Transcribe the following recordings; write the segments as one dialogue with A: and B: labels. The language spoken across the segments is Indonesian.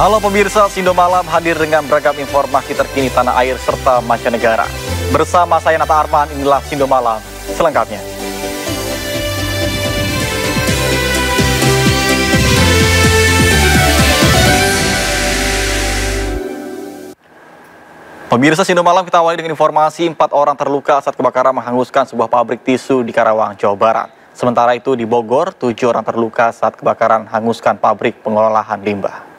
A: Halo pemirsa, Sindo Malam hadir dengan beragam informasi terkini tanah air serta mancanegara. Bersama saya Nata Arman, inilah Sindo Malam selengkapnya. Pemirsa Sindo Malam, kita awali dengan informasi 4 orang terluka saat kebakaran menghanguskan sebuah pabrik tisu di Karawang, Jawa Barat. Sementara itu di Bogor, 7 orang terluka saat kebakaran menghanguskan pabrik pengolahan limbah.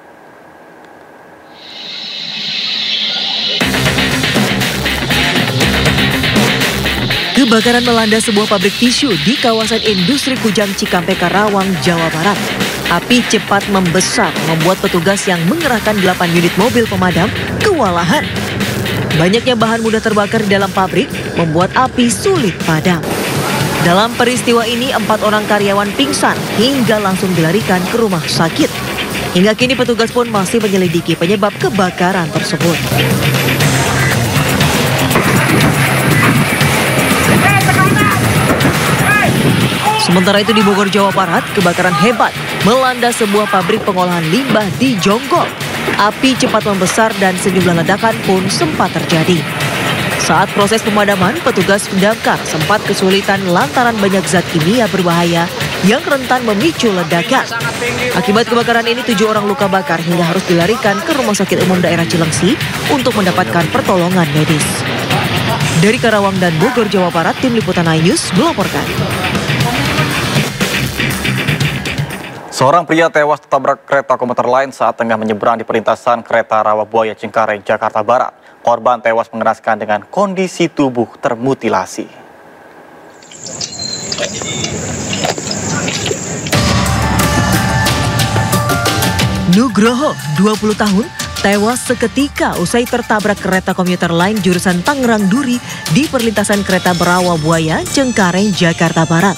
B: Kebakaran melanda sebuah pabrik tisu di kawasan industri Kujang Cikampek, Karawang, Jawa Barat. Api cepat membesar membuat petugas yang mengerahkan 8 unit mobil pemadam kewalahan. Banyaknya bahan mudah terbakar di dalam pabrik membuat api sulit padam. Dalam peristiwa ini 4 orang karyawan pingsan hingga langsung dilarikan ke rumah sakit. Hingga kini petugas pun masih menyelidiki penyebab kebakaran tersebut. Sementara itu di Bogor, Jawa Barat, kebakaran hebat melanda sebuah pabrik pengolahan limbah di Jonggol. Api cepat membesar dan sejumlah ledakan pun sempat terjadi. Saat proses pemadaman, petugas damkar sempat kesulitan lantaran banyak zat kimia berbahaya yang rentan memicu ledakan. Akibat kebakaran ini 7 orang luka bakar hingga harus dilarikan ke Rumah Sakit Umum Daerah Cilengsi untuk mendapatkan pertolongan medis. Dari Karawang dan Bogor, Jawa Barat, Tim Liputan iNews melaporkan.
A: Seorang pria tewas tertabrak kereta komuter lain saat tengah menyeberang di perlintasan kereta Rawabuaya Cengkareng, Jakarta Barat. Korban tewas mengenaskan dengan kondisi tubuh termutilasi.
B: Nugroho, 20 tahun, tewas seketika usai tertabrak kereta komuter lain jurusan Tangerang Duri di perlintasan kereta Rawabuaya Cengkareng, Jakarta Barat.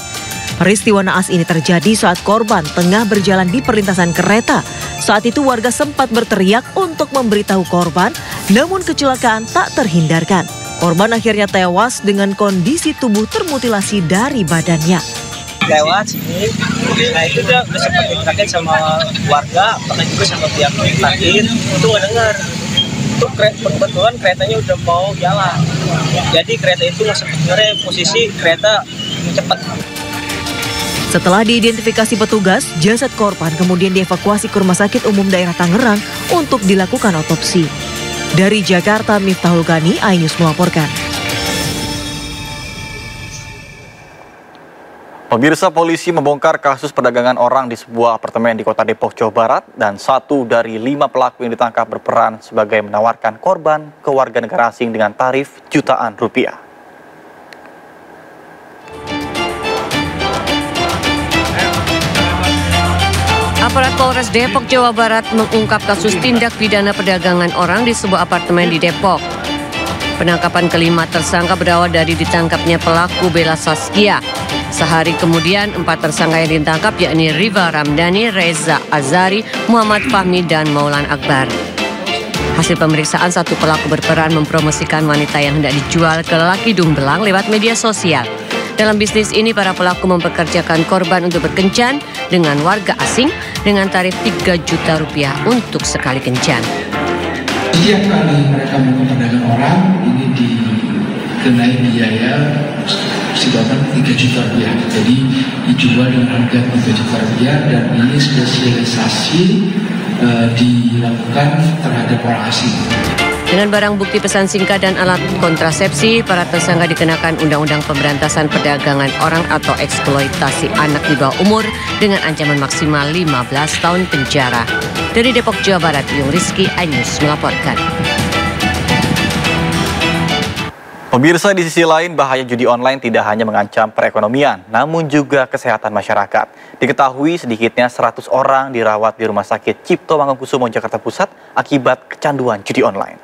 B: Peristiwa naas ini terjadi saat korban tengah berjalan di perlintasan kereta. Saat itu warga sempat berteriak untuk memberitahu korban, namun kecelakaan tak terhindarkan. Korban akhirnya tewas dengan kondisi tubuh termutilasi dari badannya.
C: Lewat sini, nah itu dia udah sempat diterakin sama warga, pernah juga sama pihak terakhir, itu nggak dengar. Itu kebetulan keretanya udah mau jalan, jadi kereta itu nggak sempat dengar posisi kereta cepat.
B: Setelah diidentifikasi petugas, jasad korban kemudian dievakuasi ke Rumah Sakit Umum Daerah Tangerang untuk dilakukan otopsi. Dari Jakarta, Miftahul Gani, iNews melaporkan.
A: Pemirsa, polisi membongkar kasus perdagangan orang di sebuah apartemen di Kota Depok, Jawa Barat, dan 1 dari 5 pelaku yang ditangkap berperan sebagai menawarkan korban ke warga negara asing dengan tarif jutaan rupiah.
D: Aparat Polres Depok, Jawa Barat mengungkap kasus tindak pidana perdagangan orang di sebuah apartemen di Depok. Penangkapan kelima tersangka berawal dari ditangkapnya pelaku Bella Saskia. Sehari kemudian 4 tersangka yang ditangkap yakni Riva Ramdhani, Reza Azari, Muhammad Fahmi, dan Maulan Akbar. Hasil pemeriksaan, 1 pelaku berperan mempromosikan wanita yang hendak dijual ke lelaki Dumbelang lewat media sosial. Dalam bisnis ini, para pelaku mempekerjakan korban untuk berkencan dengan warga asing dengan tarif 3 juta rupiah untuk sekali kencan.
E: Setiap kali mereka melakukan perdagangan orang, ini dikenai biaya sekitar 3 juta rupiah. Jadi dijual dengan harga 3 juta rupiah dan ini spesialisasi dilakukan terhadap orang asing.
D: Dengan barang bukti pesan singkat dan alat kontrasepsi, para tersangka dikenakan Undang-Undang Pemberantasan Perdagangan Orang atau Eksploitasi Anak di bawah umur dengan ancaman maksimal 15 tahun penjara. Dari Depok, Jawa Barat, Yung Rizky, iNews melaporkan.
A: Pemirsa, di sisi lain, bahaya judi online tidak hanya mengancam perekonomian, namun juga kesehatan masyarakat. Diketahui sedikitnya 100 orang dirawat di Rumah Sakit Cipto Mangunkusumo, Jakarta Pusat akibat kecanduan judi online.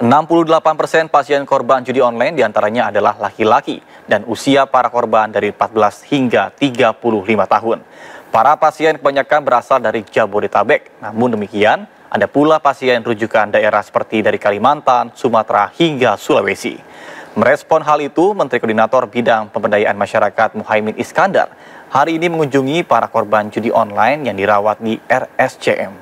A: 68% pasien korban judi online diantaranya adalah laki-laki dan usia para korban dari 14 hingga 35 tahun. Para pasien kebanyakan berasal dari Jabodetabek, namun demikian ada pula pasien rujukan daerah seperti dari Kalimantan, Sumatera hingga Sulawesi. Merespon hal itu, Menteri Koordinator Bidang Pemberdayaan Masyarakat Muhaimin Iskandar hari ini mengunjungi para korban judi online yang dirawat di RSCM.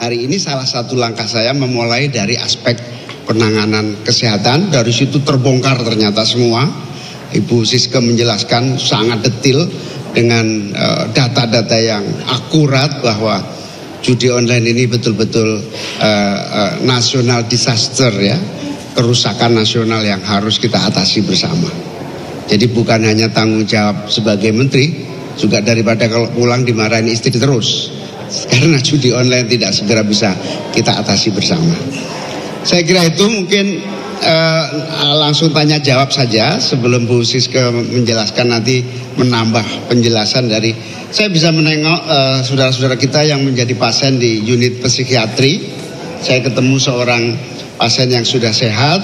F: Hari ini salah satu langkah saya memulai dari aspek penanganan kesehatan. Dari situ terbongkar ternyata semua. Ibu Siska menjelaskan sangat detail dengan data-data yang akurat bahwa judi online ini betul-betul national disaster ya, kerusakan nasional yang harus kita atasi bersama. Jadi bukan hanya tanggung jawab sebagai menteri, juga daripada kalau pulang dimarahin istri terus. Karena judi online tidak segera bisa kita atasi bersama. Saya kira itu mungkin langsung tanya jawab saja sebelum Bu Siska menjelaskan, nanti menambah penjelasan dari. Saya bisa menengok saudara-saudara kita yang menjadi pasien di unit psikiatri. Saya ketemu seorang pasien yang sudah sehat,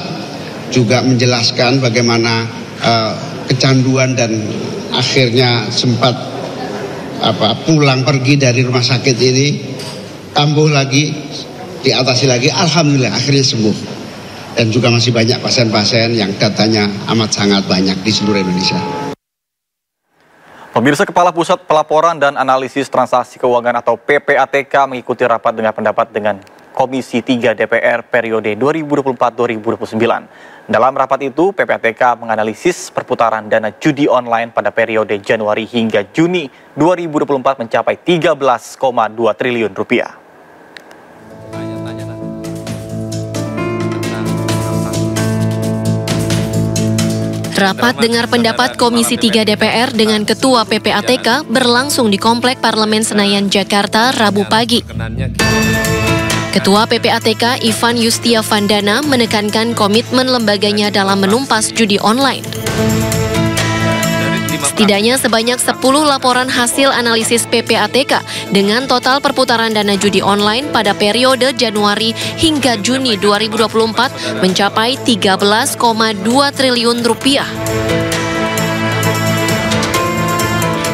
F: juga menjelaskan bagaimana kecanduan dan akhirnya sempat pulang pergi dari rumah sakit ini, kambuh lagi, diatasi lagi, alhamdulillah akhirnya sembuh. Dan juga masih banyak pasien-pasien yang datanya amat sangat banyak di seluruh Indonesia.
A: Pemirsa, Kepala Pusat Pelaporan dan Analisis Transaksi Keuangan atau PPATK mengikuti rapat dengar pendapat dengan Komisi 3 DPR periode 2024-2029. Dalam rapat itu, PPATK menganalisis perputaran dana judi online pada periode Januari hingga Juni 2024 mencapai 13,2 triliun rupiah.
G: Rapat dengar pendapat Komisi 3 DPR dengan Ketua PPATK berlangsung di Komplek Parlemen Senayan, Jakarta, Rabu pagi. Ketua PPATK Ivan Yustiavandana menekankan komitmen lembaganya dalam menumpas judi online. Setidaknya sebanyak 10 laporan hasil analisis PPATK dengan total perputaran dana judi online pada periode Januari hingga Juni 2024 mencapai 13,2 triliun rupiah.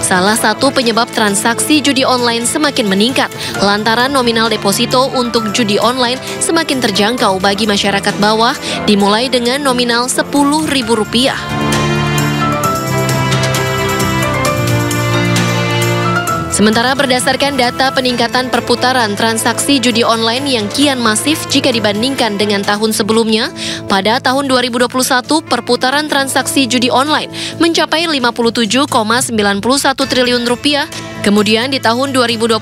G: Salah satu penyebab transaksi judi online semakin meningkat lantaran nominal deposito untuk judi online semakin terjangkau bagi masyarakat bawah, dimulai dengan nominal Rp10.000. Sementara berdasarkan data peningkatan perputaran transaksi judi online yang kian masif jika dibandingkan dengan tahun sebelumnya, pada tahun 2021 perputaran transaksi judi online mencapai 57,91 triliun rupiah, kemudian di tahun 2022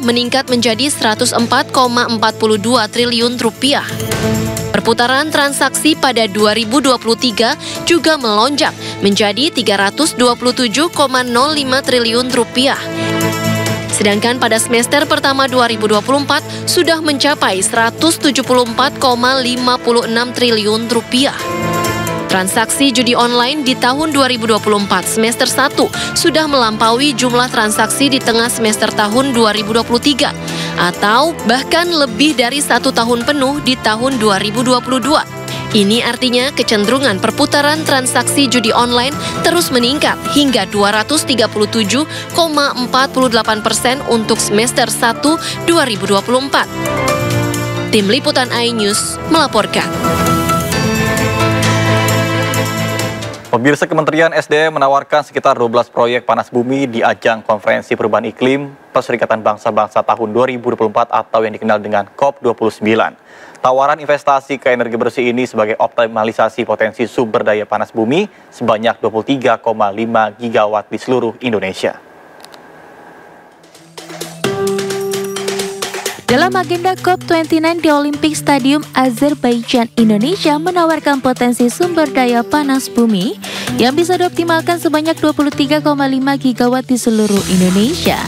G: meningkat menjadi 104,42 triliun rupiah. Perputaran transaksi pada 2023 juga melonjak menjadi 327,05 triliun rupiah. Sedangkan pada semester pertama 2024 sudah mencapai 174,56 triliun rupiah. Transaksi judi online di tahun 2024 semester 1 sudah melampaui jumlah transaksi di tengah semester tahun 2023 atau bahkan lebih dari 1 tahun penuh di tahun 2022. Ini artinya kecenderungan perputaran transaksi judi online terus meningkat hingga 237,48% untuk semester 1 2024. Tim Liputan iNews melaporkan.
A: Pemirsa, Kementerian SDM menawarkan sekitar 12 proyek panas bumi di ajang Konferensi Perubahan Iklim Perserikatan Bangsa-Bangsa tahun 2024 atau yang dikenal dengan COP29. Tawaran investasi ke energi bersih ini sebagai optimalisasi potensi sumber daya panas bumi sebanyak 23,5 gigawatt di seluruh Indonesia.
H: Dalam agenda COP29 di Olympic Stadium Azerbaijan, Indonesia menawarkan potensi sumber daya panas bumi yang bisa dioptimalkan sebanyak 23,5 gigawatt di seluruh Indonesia.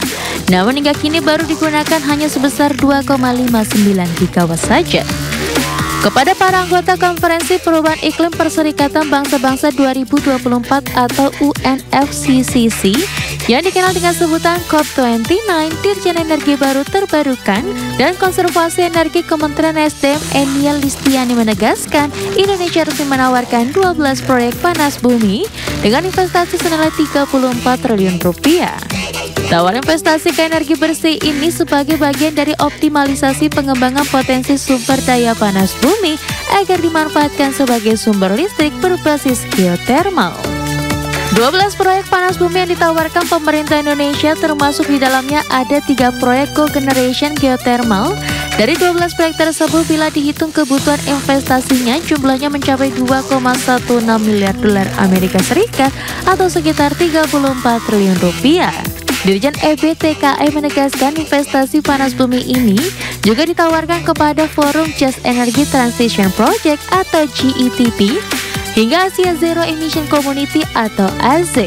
H: Namun hingga kini baru digunakan hanya sebesar 2,59 gigawatt saja. Kepada para anggota Konferensi Perubahan Iklim Perserikatan Bangsa-Bangsa 2024 atau UNFCCC, yang dikenal dengan sebutan COP29, Dirjen Energi Baru Terbarukan dan Konservasi Energi Kementerian SDM Enia Listiani menegaskan Indonesia resmi menawarkan 12 proyek panas bumi dengan investasi senilai 34 triliun rupiah. Tawaran investasi ke energi bersih ini sebagai bagian dari optimalisasi pengembangan potensi sumber daya panas bumi agar dimanfaatkan sebagai sumber listrik berbasis geotermal. 12 proyek panas bumi yang ditawarkan pemerintah Indonesia, termasuk di dalamnya ada 3 proyek cogeneration geothermal. Dari 12 proyek tersebut, bila dihitung kebutuhan investasinya, jumlahnya mencapai 2,16 miliar dolar Amerika Serikat atau sekitar 34 triliun rupiah. Dirjen EBTKE menegaskan investasi panas bumi ini juga ditawarkan kepada Forum Just Energy Transition Project atau GETP hingga Asia Zero Emission Community atau AZEC.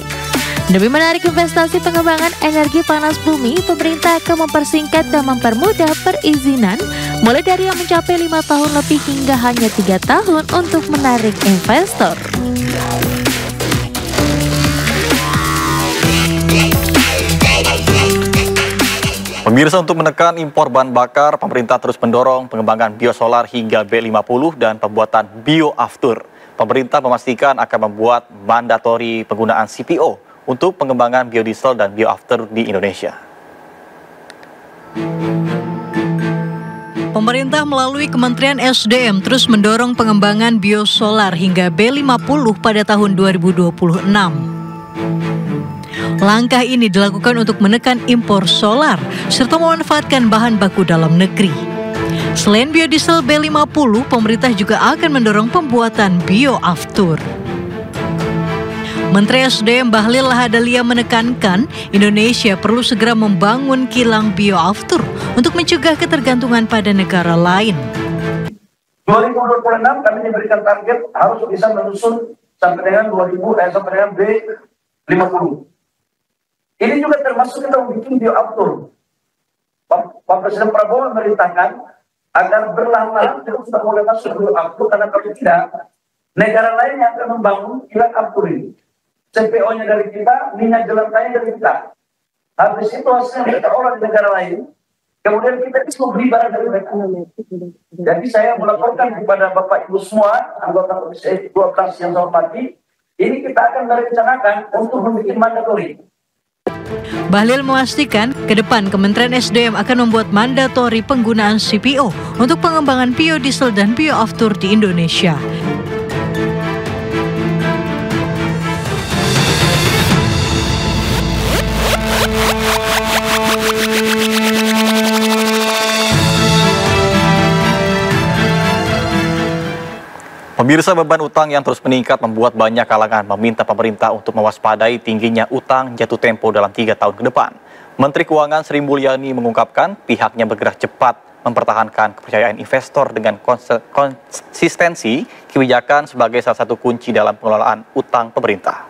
H: Demi menarik investasi pengembangan energi panas bumi, pemerintah akan mempersingkat dan mempermudah perizinan mulai dari yang mencapai 5 tahun lebih hingga hanya 3 tahun untuk menarik investor.
A: Pemirsa, untuk menekan impor bahan bakar, pemerintah terus mendorong pengembangan biosolar hingga B50 dan pembuatan bioaftur. Pemerintah memastikan akan membuat mandatori penggunaan CPO untuk pengembangan biodiesel dan bioaftur di Indonesia.
B: Pemerintah melalui Kementerian SDM terus mendorong pengembangan biosolar hingga B50 pada tahun 2026. Langkah ini dilakukan untuk menekan impor solar serta memanfaatkan bahan baku dalam negeri. Selain biodiesel B50, pemerintah juga akan mendorong pembuatan bioaftur. Menteri SDM Bahlil Lahadalia menekankan Indonesia perlu segera membangun kilang bioaftur untuk mencegah ketergantungan pada negara lain.
I: 2026 kami diberikan target harus bisa menyusun sampai dengan sampai dengan B50. Ini juga termasuk kita membuat bioaftur. Pak Presiden Prabowo memerintahkan agar berlahan-lahan kita sudah mulai masuk bioaftur, karena kalau tidak, negara lain yang akan membangun kilang aftur ini. CPO-nya dari kita, minyak jelantahnya dari kita. Habis itu hasilnya kita olah di negara lain, kemudian kita bisa beli barang dari mereka. Jadi saya melaporkan kepada Bapak Ibu semua, anggota Komisi 12 yang saya hormati, ini kita akan merencanakan untuk membuat mandatori.
B: Bahlil memastikan ke depan Kementerian SDM akan membuat mandatori penggunaan CPO untuk pengembangan biodiesel dan bioaftur di Indonesia.
A: Pemirsa, beban utang yang terus meningkat membuat banyak kalangan meminta pemerintah untuk mewaspadai tingginya utang jatuh tempo dalam 3 tahun ke depan. Menteri Keuangan Sri Mulyani mengungkapkan pihaknya bergerak cepat mempertahankan kepercayaan investor dengan konsistensi kebijakan sebagai salah satu kunci dalam pengelolaan utang pemerintah.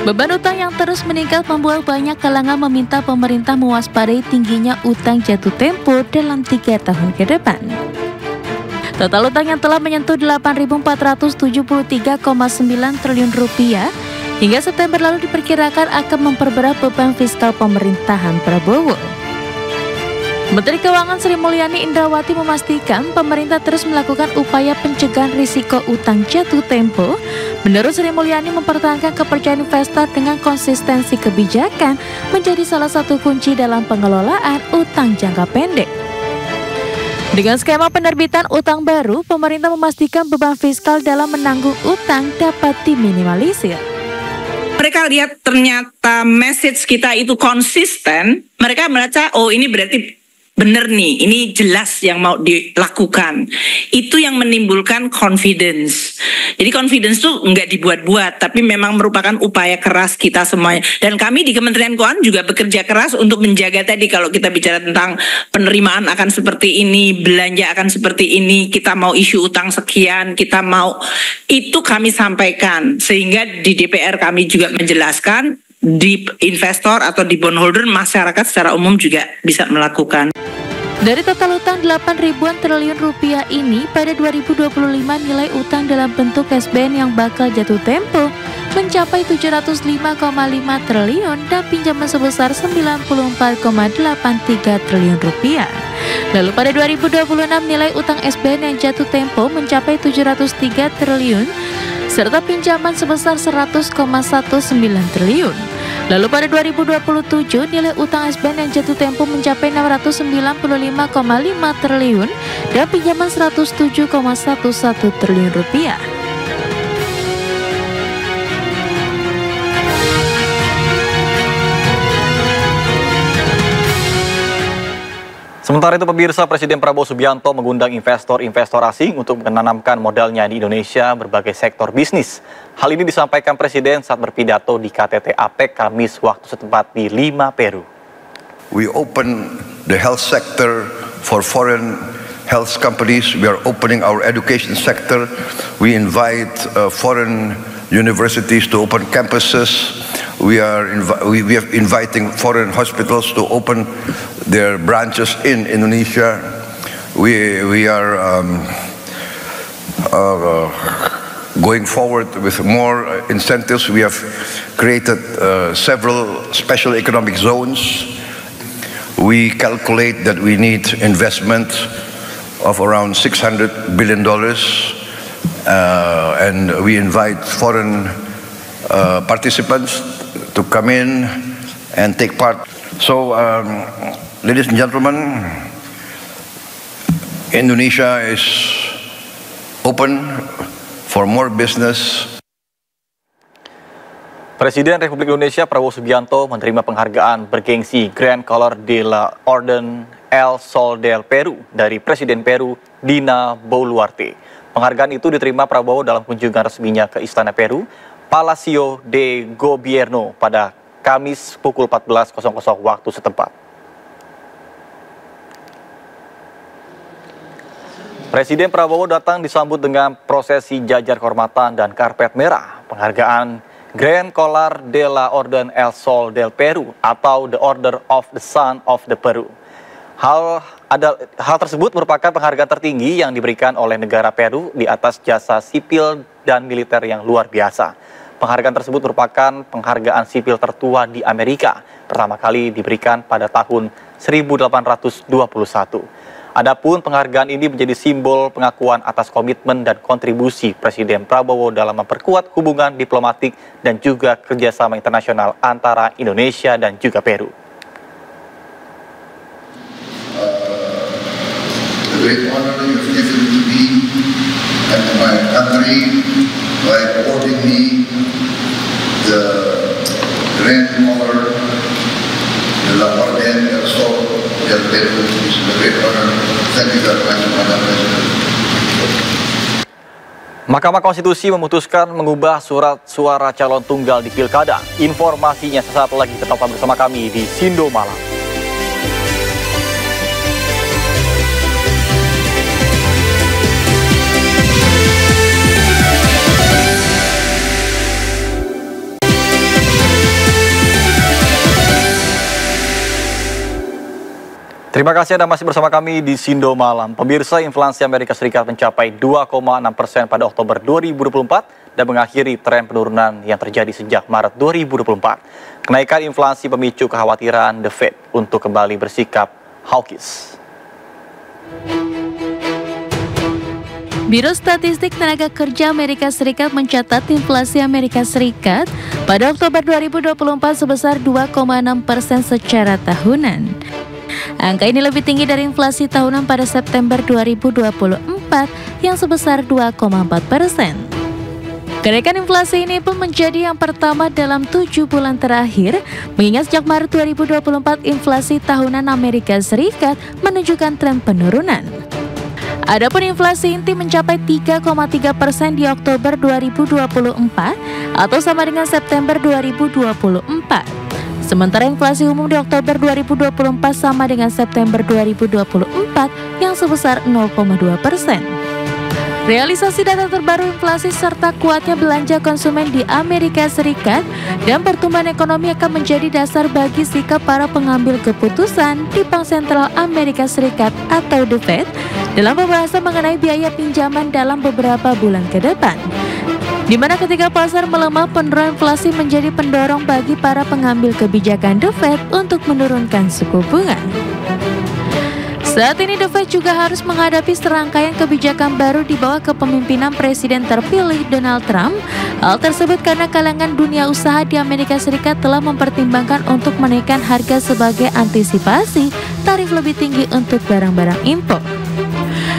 H: Beban utang yang terus meningkat membuat banyak kalangan meminta pemerintah mewaspadai tingginya utang jatuh tempo dalam 3 tahun ke depan. Total utang yang telah menyentuh 8.473,9 triliun rupiah hingga September lalu diperkirakan akan memperberat beban fiskal pemerintahan Prabowo. Menteri Keuangan Sri Mulyani Indrawati memastikan pemerintah terus melakukan upaya pencegahan risiko utang jatuh tempo. Menurut Sri Mulyani, mempertahankan kepercayaan investor dengan konsistensi kebijakan menjadi salah satu kunci dalam pengelolaan utang jangka pendek. Dengan skema penerbitan utang baru, pemerintah memastikan beban fiskal dalam menanggung utang dapat diminimalisir.
J: Mereka lihat ternyata message kita itu konsisten, mereka merasa oh ini berarti benar nih, ini jelas yang mau dilakukan. Itu yang menimbulkan confidence. Jadi confidence tuh nggak dibuat-buat, tapi memang merupakan upaya keras kita semuanya. Dan kami di Kementerian Keuangan juga bekerja keras untuk menjaga tadi, kalau kita bicara tentang penerimaan akan seperti ini, belanja akan seperti ini, kita mau isu utang sekian, kita mau, itu kami sampaikan. Sehingga di DPR kami juga menjelaskan, di investor atau di bondholder, masyarakat secara umum juga bisa melakukan.
H: Dari total utang 8 ribuan triliun rupiah ini, pada 2025 nilai utang dalam bentuk SBN yang bakal jatuh tempo mencapai 705,5 triliun dan pinjaman sebesar 94,83 triliun rupiah. Lalu pada 2026 nilai utang SBN yang jatuh tempo mencapai 703 triliun serta pinjaman sebesar 100,19 triliun. Lalu pada 2027 nilai utang SBN yang jatuh tempo mencapai 695,5 triliun dan pinjaman 107,11 triliun rupiah.
A: Sementara itu pemirsa, Presiden Prabowo Subianto mengundang investor-investor asing untuk menanamkan modalnya di Indonesia berbagai sektor bisnis. Hal ini disampaikan Presiden saat berpidato di KTT APEC Kamis waktu setempat di Lima, Peru.
K: We open the health sector for foreign health companies. We are opening our education sector. We invite foreign universities to open campuses. We are inviting foreign hospitals to open their branches in Indonesia. We are going forward with more incentives. We have created several special economic zones. We calculate that we need investment of around $600 billion, and we invite foreign participants to come in and take part. So, ladies and gentlemen, Indonesia is open for more business.
A: Presiden Republik Indonesia Prabowo Subianto menerima penghargaan bergengsi Grand Color de la Orden El Sol del Peru dari Presiden Peru Dina Boluarte. Penghargaan itu diterima Prabowo dalam kunjungan resminya ke Istana Peru, Palacio de Gobierno pada Kamis pukul 14.00 waktu setempat. Presiden Prabowo datang disambut dengan prosesi jajar kehormatan dan karpet merah. Penghargaan Grand Collar de la Orden El Sol del Peru atau The Order of the Sun of the Peru. Hal tersebut merupakan penghargaan tertinggi yang diberikan oleh negara Peru di atas jasa sipil dan militer yang luar biasa. Penghargaan tersebut merupakan penghargaan sipil tertua di Amerika, pertama kali diberikan pada tahun 1821. Adapun penghargaan ini menjadi simbol pengakuan atas komitmen dan kontribusi Presiden Prabowo dalam memperkuat hubungan diplomatik dan juga kerjasama internasional antara Indonesia dan juga Peru.
K: The great honor you have given to me and to my country by awarding me the Grand Collar de la Orden El Sol del Peru is a great honor. Thank you very much, Madam President.
A: Mahkamah Konstitusi memutuskan mengubah surat suara calon tunggal di Pilkada. Informasinya sesaat lagi, tetaplah bersama kami di Sindo Malam. Terima kasih Anda masih bersama kami di Sindo Malam. Pemirsa, inflasi Amerika Serikat mencapai 2,6% pada Oktober 2024 dan mengakhiri tren penurunan yang terjadi sejak Maret 2024. Kenaikan inflasi memicu kekhawatiran The Fed untuk kembali bersikap hawkish.
H: Biro Statistik Tenaga Kerja Amerika Serikat mencatat inflasi Amerika Serikat pada Oktober 2024 sebesar 2,6% secara tahunan. Angka ini lebih tinggi dari inflasi tahunan pada September 2024 yang sebesar 2,4%. Kenaikan inflasi ini pun menjadi yang pertama dalam 7 bulan terakhir, mengingat sejak Maret 2024 inflasi tahunan Amerika Serikat menunjukkan tren penurunan. Adapun inflasi inti mencapai 3,3% di Oktober 2024 atau sama dengan September 2024. Sementara inflasi umum di Oktober 2024 sama dengan September 2024 yang sebesar 0,2%. Realisasi data terbaru inflasi serta kuatnya belanja konsumen di Amerika Serikat dan pertumbuhan ekonomi akan menjadi dasar bagi sikap para pengambil keputusan di Bank Sentral Amerika Serikat atau The Fed dalam pembahasan mengenai biaya pinjaman dalam beberapa bulan ke depan. Di mana ketika pasar melemah, penurunan inflasi menjadi pendorong bagi para pengambil kebijakan The Fed untuk menurunkan suku bunga. Saat ini The Fed juga harus menghadapi serangkaian kebijakan baru di bawah kepemimpinan Presiden terpilih Donald Trump. Hal tersebut karena kalangan dunia usaha di Amerika Serikat telah mempertimbangkan untuk menaikkan harga sebagai antisipasi tarif lebih tinggi untuk barang-barang impor.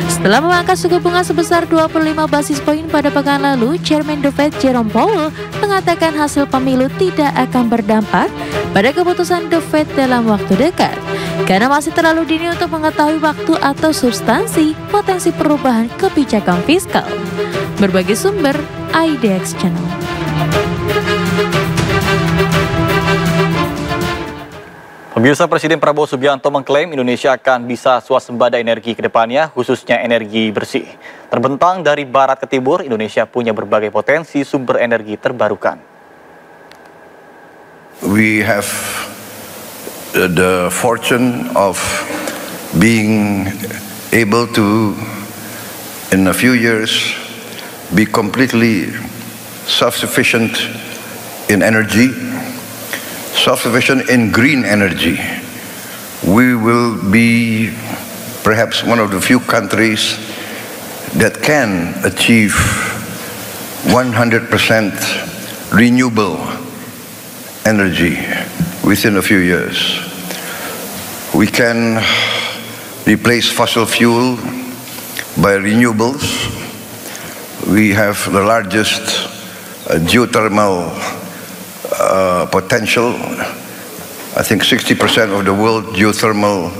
H: Setelah memangkas suku bunga sebesar 25 basis poin pada pekan lalu, Chairman The Fed Jerome Powell mengatakan hasil pemilu tidak akan berdampak pada keputusan The Fed dalam waktu dekat, karena masih terlalu dini untuk mengetahui waktu atau substansi potensi perubahan kebijakan fiskal. Berbagai sumber, IDX Channel.
A: Pemirsa, Presiden Prabowo Subianto mengklaim Indonesia akan bisa swasembada energi ke depannya, khususnya energi bersih. Terbentang dari barat ke timur, Indonesia punya berbagai potensi sumber energi terbarukan.
K: We have the fortune of being able to, in a few years, be completely self-sufficient in energy, self-sufficient in green energy. We will be perhaps one of the few countries that can achieve 100% renewable energy within a few years. We can replace fossil fuel by renewables. We have the largest geothermal potential. I think 60% of the world geothermal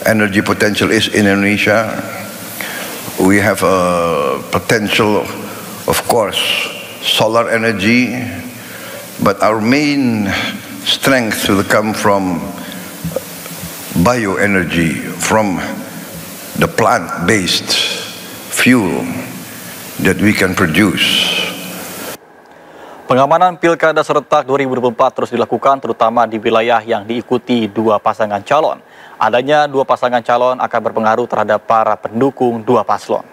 K: energy potential is in Indonesia. We have a potential, of course, solar energy, but our main strength will come from bioenergy, from the plant-based fuel that we can produce.
A: Pengamanan Pilkada serentak 2024 terus dilakukan, terutama di wilayah yang diikuti dua pasangan calon. Adanya dua pasangan calon akan berpengaruh terhadap para pendukung dua paslon.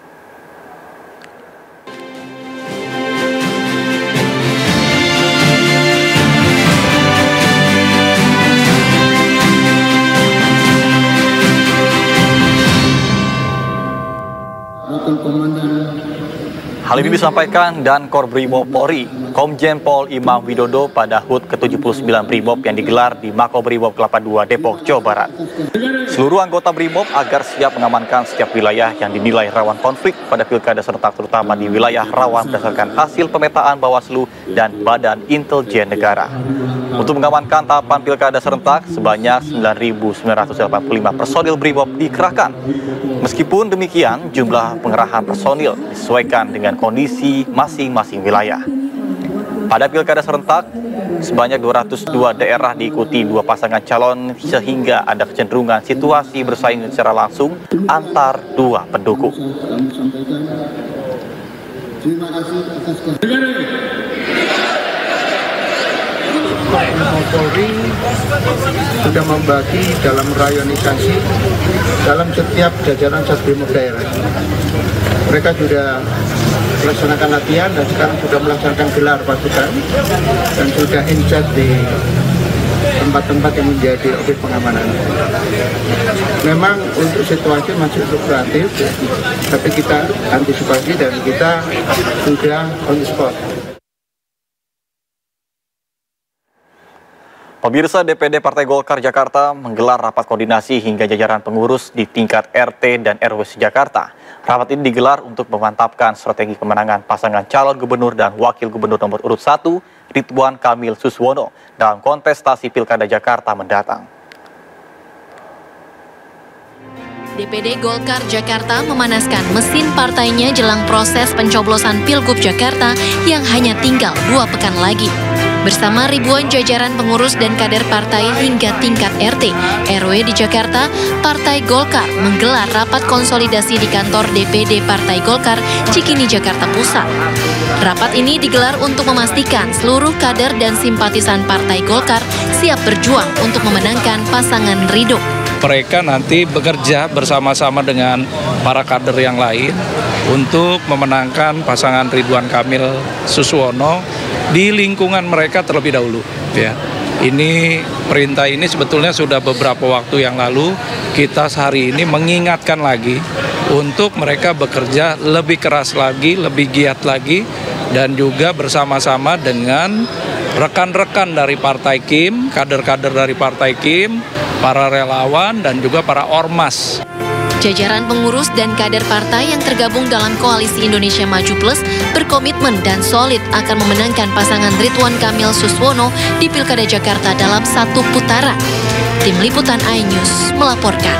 A: Hal ini disampaikan dan Korbrimob Polri, Komjen Pol Imam Widodo pada HUT ke-79 Brimob yang digelar di Makobrimob Kelapa II, Depok, Jawa Barat. Seluruh anggota Brimob agar siap mengamankan setiap wilayah yang dinilai rawan konflik pada pilkada serentak, terutama di wilayah rawan berdasarkan hasil pemetaan Bawaslu dan Badan Intelijen Negara. Untuk mengamankan tahapan pilkada serentak, sebanyak 9.985 personil Brimob dikerahkan. Meskipun demikian, jumlah pengerahan personil disesuaikan dengan kondisi masing-masing wilayah. Pada pilkada serentak, sebanyak 202 daerah diikuti dua pasangan calon sehingga ada kecenderungan situasi bersaing secara langsung antar dua pendukung.
L: Terima kasih atas Polri sudah membagi dalam rayonisasi dalam setiap jajaran Satbrimob daerah. Mereka sudah melaksanakan latihan dan sekarang sudah melaksanakan gelar pasukan dan sudah in-charge di tempat-tempat yang menjadi objek pengamanan. Memang untuk situasi masih fluktuatif, tapi kita antisipasi dan kita sudah on the spot.
A: Pemirsa, DPD Partai Golkar Jakarta menggelar rapat koordinasi hingga jajaran pengurus di tingkat RT dan RW Jakarta. Rapat ini digelar untuk memantapkan strategi kemenangan pasangan calon gubernur dan wakil gubernur nomor urut 1, Ridwan Kamil Suswono, dalam kontestasi Pilkada Jakarta mendatang.
G: DPD Golkar Jakarta memanaskan mesin partainya jelang proses pencoblosan Pilgub Jakarta yang hanya tinggal 2 pekan lagi. Bersama ribuan jajaran pengurus dan kader partai hingga tingkat RT, RW di Jakarta, Partai Golkar menggelar rapat konsolidasi di kantor DPD Partai Golkar, Cikini, Jakarta Pusat. Rapat ini digelar untuk memastikan seluruh kader dan simpatisan Partai Golkar siap berjuang untuk memenangkan pasangan Ridho.
M: Mereka nanti bekerja bersama-sama dengan para kader yang lain untuk memenangkan pasangan Ridwan Kamil Suswono di lingkungan mereka terlebih dahulu. Ya, ini perintah ini sebetulnya sudah beberapa waktu yang lalu kita hari ini mengingatkan lagi untuk mereka bekerja lebih keras lagi, lebih giat lagi, dan juga bersama-sama dengan rekan-rekan dari Partai Kim, kader-kader dari Partai Kim, para relawan, dan juga para ormas.
G: Jajaran pengurus dan kader partai yang tergabung dalam Koalisi Indonesia Maju Plus berkomitmen dan solid akan memenangkan pasangan Ridwan Kamil Suswono di Pilkada Jakarta dalam satu putaran. Tim Liputan iNews melaporkan.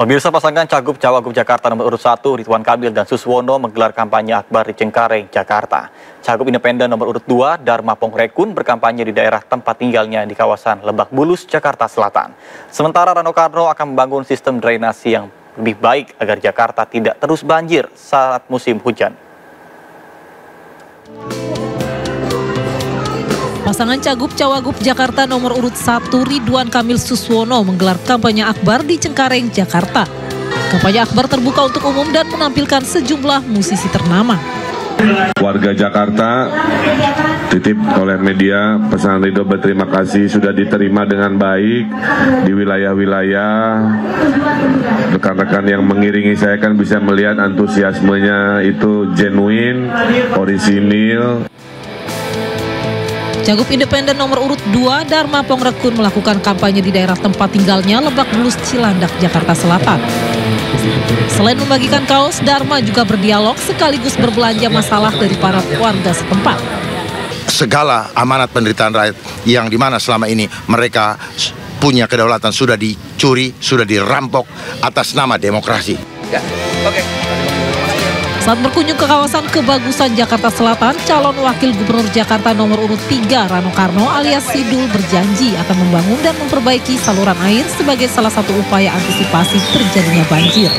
A: Pemirsa, pasangan Cagup-Cawagup Jakarta nomor urut 1 Ridwan Kamil dan Suswono menggelar kampanye akbar di Cengkareng, Jakarta. Cagup Independen nomor urut 2 Dharma Pongrekun berkampanye di daerah tempat tinggalnya di kawasan Lebak Bulus, Jakarta Selatan. Sementara Rano Karno akan membangun sistem drainasi yang lebih baik agar Jakarta tidak terus banjir saat musim hujan.
N: Pasangan Cagup-Cawagup Jakarta nomor urut 1 Ridwan Kamil Suswono menggelar kampanye akbar di Cengkareng, Jakarta. Kampanye akbar terbuka untuk umum dan menampilkan sejumlah musisi ternama.
O: Warga Jakarta, titip oleh media, pesan Ridho berterima kasih sudah diterima dengan baik di wilayah-wilayah. Rekan-rekan yang mengiringi saya kan bisa melihat antusiasmenya itu genuine, orisinil.
N: Cagup Independen nomor urut 2 Dharma Pongrekun melakukan kampanye di daerah tempat tinggalnya Lebak Bulus, Cilandak, Jakarta Selatan. Selain membagikan kaos, Dharma juga berdialog sekaligus berbelanja masalah dari para warga setempat.
P: Segala amanat penderitaan rakyat yang dimana selama ini mereka punya kedaulatan sudah dicuri, sudah dirampok atas nama demokrasi.
N: Saat berkunjung ke kawasan Kebagusan Jakarta Selatan, calon wakil gubernur Jakarta nomor urut 3 Rano Karno alias Sidul berjanji akan membangun dan memperbaiki saluran air sebagai salah satu upaya antisipasi terjadinya banjir.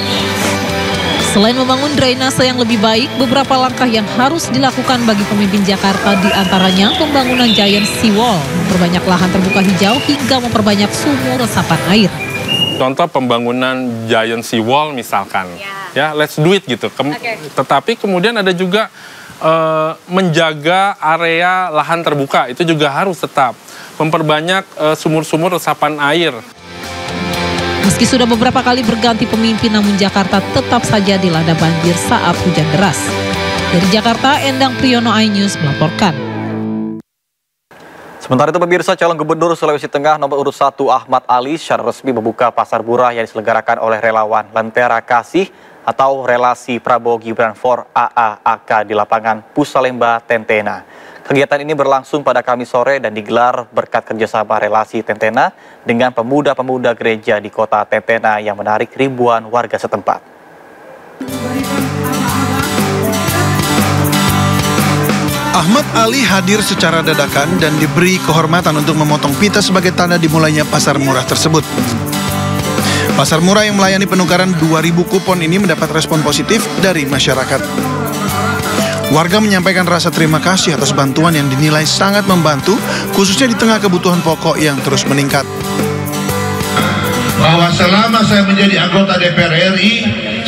N: Selain membangun drainase yang lebih baik, beberapa langkah yang harus dilakukan bagi pemimpin Jakarta diantaranya pembangunan giant seawall, memperbanyak lahan terbuka hijau hingga memperbanyak sumur resapan air.
Q: Contoh pembangunan giant seawall misalkan, ya let's do it gitu. Tetapi kemudian ada juga menjaga area lahan terbuka, itu juga harus tetap. Memperbanyak sumur-sumur resapan air.
N: Meski sudah beberapa kali berganti pemimpin, namun Jakarta tetap saja dilanda banjir saat hujan deras. Dari Jakarta, Endang Priyono, iNews melaporkan.
A: Sementara itu pemirsa, calon gubernur Sulawesi Tengah nomor urut 1 Ahmad Ali secara resmi membuka pasar murah yang diselenggarakan oleh relawan Lentera Kasih atau Relasi Prabowo Gibran for AAAK di lapangan Pusalemba, Tentena. Kegiatan ini berlangsung pada Kamis sore dan digelar berkat kerjasama Relasi Tentena dengan pemuda-pemuda gereja di kota Tentena yang menarik ribuan warga setempat.
R: Ahmad Ali hadir secara dadakan dan diberi kehormatan untuk memotong pita sebagai tanda dimulainya pasar murah tersebut. Pasar murah yang melayani penukaran 2.000 kupon ini mendapat respon positif dari masyarakat. Warga menyampaikan rasa terima kasih atas bantuan yang dinilai sangat membantu, khususnya di tengah kebutuhan pokok yang terus meningkat.
S: Bahwa selama saya menjadi anggota DPR RI,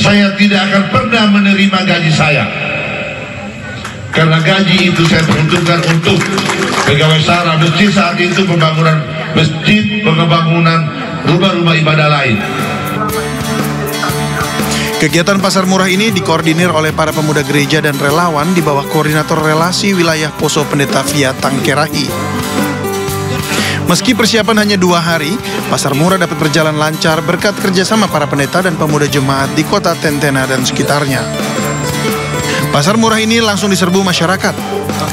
S: saya tidak akan pernah menerima gaji saya. Karena gaji itu saya peruntukkan untuk pegawai SARA, masjid saat itu pembangunan masjid, pembangunan rumah-rumah ibadah lain.
R: Kegiatan pasar murah ini dikoordinir oleh para pemuda gereja dan relawan di bawah koordinator relasi wilayah Poso Pendeta Via Tangkerahi. Meski persiapan hanya 2 hari, pasar murah dapat berjalan lancar berkat kerjasama para pendeta dan pemuda jemaat di kota Tentena dan sekitarnya. Pasar murah ini langsung diserbu masyarakat.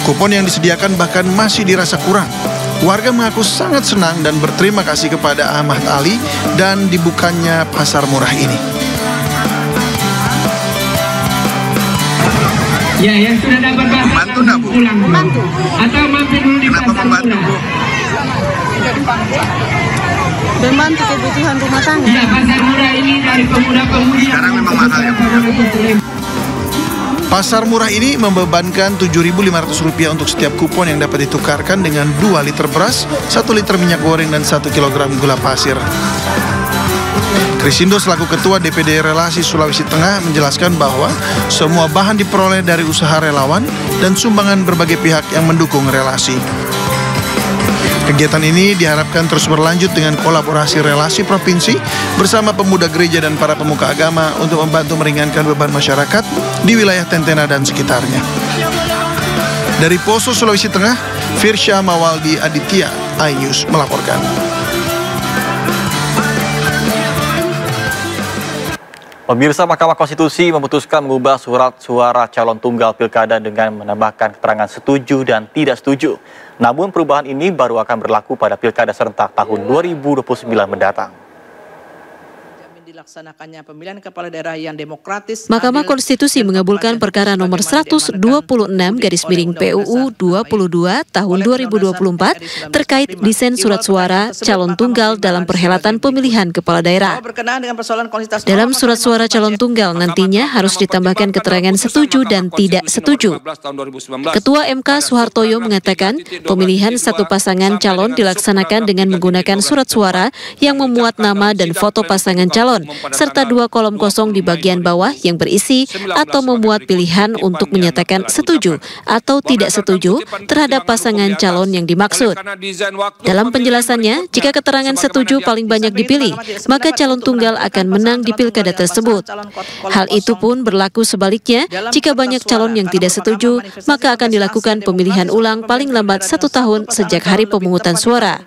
R: Kupon yang disediakan bahkan masih dirasa kurang. Warga mengaku sangat senang dan berterima kasih kepada Ahmad Ali dan dibukanya pasar murah ini.
T: Ya, yang sudah dapat pasar
P: Membantu nggak Bu?
T: Membantu. Atau mampir dulu di
P: Kenapa membantu Bu?
T: Membantu kebutuhan rumah tangga.
P: Ya, pasar murah ini dari pemuda-pemudi. Sekarang memang mahal ya Bu.
R: Pasar murah ini membebankan Rp7.500 untuk setiap kupon yang dapat ditukarkan dengan 2 liter beras, 1 liter minyak goreng, dan 1 kg gula pasir. Krisindo selaku Ketua DPD Relasi Sulawesi Tengah menjelaskan bahwa semua bahan diperoleh dari usaha relawan dan sumbangan berbagai pihak yang mendukung relasi. Kegiatan ini diharapkan terus berlanjut dengan kolaborasi relasi provinsi bersama pemuda gereja dan para pemuka agama untuk membantu meringankan beban masyarakat di wilayah Tentena dan sekitarnya. Dari Poso, Sulawesi Tengah, Firsya Mawaldi Aditya, iNews melaporkan.
A: Pemirsa, Mahkamah Konstitusi memutuskan mengubah surat suara calon tunggal pilkada dengan menambahkan keterangan setuju dan tidak setuju. Namun perubahan ini baru akan berlaku pada pilkada serentak tahun 2029 mendatang.
U: Dilaksanakannya pemilihan kepala daerah yang demokratis.
V: Mahkamah Konstitusi mengabulkan perkara nomor 126/PUU 22 tahun 2024 terkait desain surat suara calon tunggal dalam perhelatan pemilihan kepala daerah. Dalam surat suara calon tunggal nantinya harus ditambahkan keterangan setuju dan tidak setuju. Ketua MK Soehartoyo mengatakan pemilihan satu pasangan calon dilaksanakan dengan menggunakan surat suara yang memuat nama dan foto pasangan calon, serta 2 kolom kosong di bagian bawah yang berisi atau memuat pilihan untuk menyatakan setuju atau tidak setuju terhadap pasangan calon yang dimaksud. Dalam penjelasannya, jika keterangan setuju paling banyak dipilih, maka calon tunggal akan menang di pilkada tersebut. Hal itu pun berlaku sebaliknya, jika banyak calon yang tidak setuju, maka akan dilakukan pemilihan ulang paling lambat 1 tahun sejak hari pemungutan suara.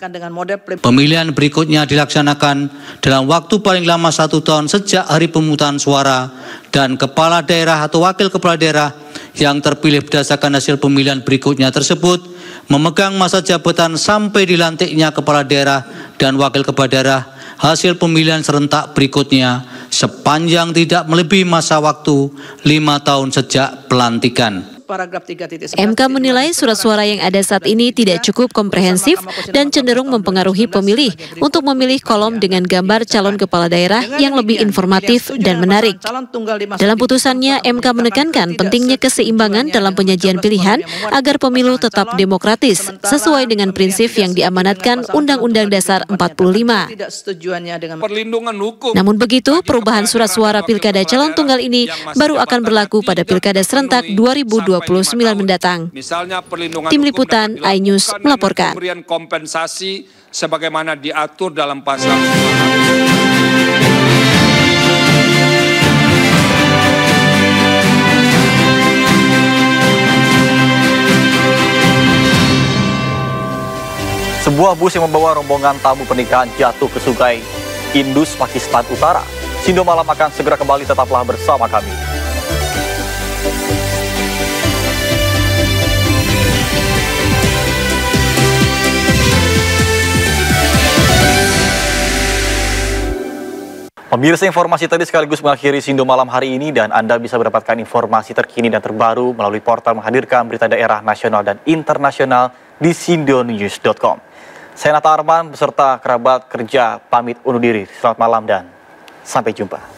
W: Pemilihan berikutnya dilaksanakan dalam waktu paling lama 1 tahun sejak hari pemungutan suara, dan kepala daerah atau wakil kepala daerah yang terpilih berdasarkan hasil pemilihan berikutnya tersebut memegang masa jabatan sampai dilantiknya kepala daerah dan wakil kepala daerah hasil pemilihan serentak berikutnya sepanjang tidak melebihi masa waktu 5 tahun sejak pelantikan.
V: MK menilai surat suara yang ada saat ini tidak cukup komprehensif dan cenderung mempengaruhi pemilih untuk memilih kolom dengan gambar calon kepala daerah yang lebih informatif dan menarik. Dalam putusannya, MK menekankan pentingnya keseimbangan dalam penyajian pilihan agar pemilu tetap demokratis sesuai dengan prinsip yang diamanatkan Undang-Undang Dasar 45. Namun begitu, perubahan surat suara pilkada calon tunggal ini baru akan berlaku pada pilkada serentak 2029 mendatang.
X: Misalnya perlindungan
V: Tim Liputan iNews melaporkan.
X: Pemberian kompensasi sebagaimana diatur dalam pasal.
A: Sebuah bus yang membawa rombongan tamu pernikahan jatuh ke sungai Indus, Pakistan Utara. Sindo Malam akan segera kembali, tetaplah bersama kami. Pemirsa, informasi tadi sekaligus mengakhiri Sindo Malam hari ini, dan Anda bisa mendapatkan informasi terkini dan terbaru melalui portal menghadirkan berita daerah nasional dan internasional di sindonews.com. Saya Nata Arman beserta kerabat kerja pamit undur diri. Selamat malam dan sampai jumpa.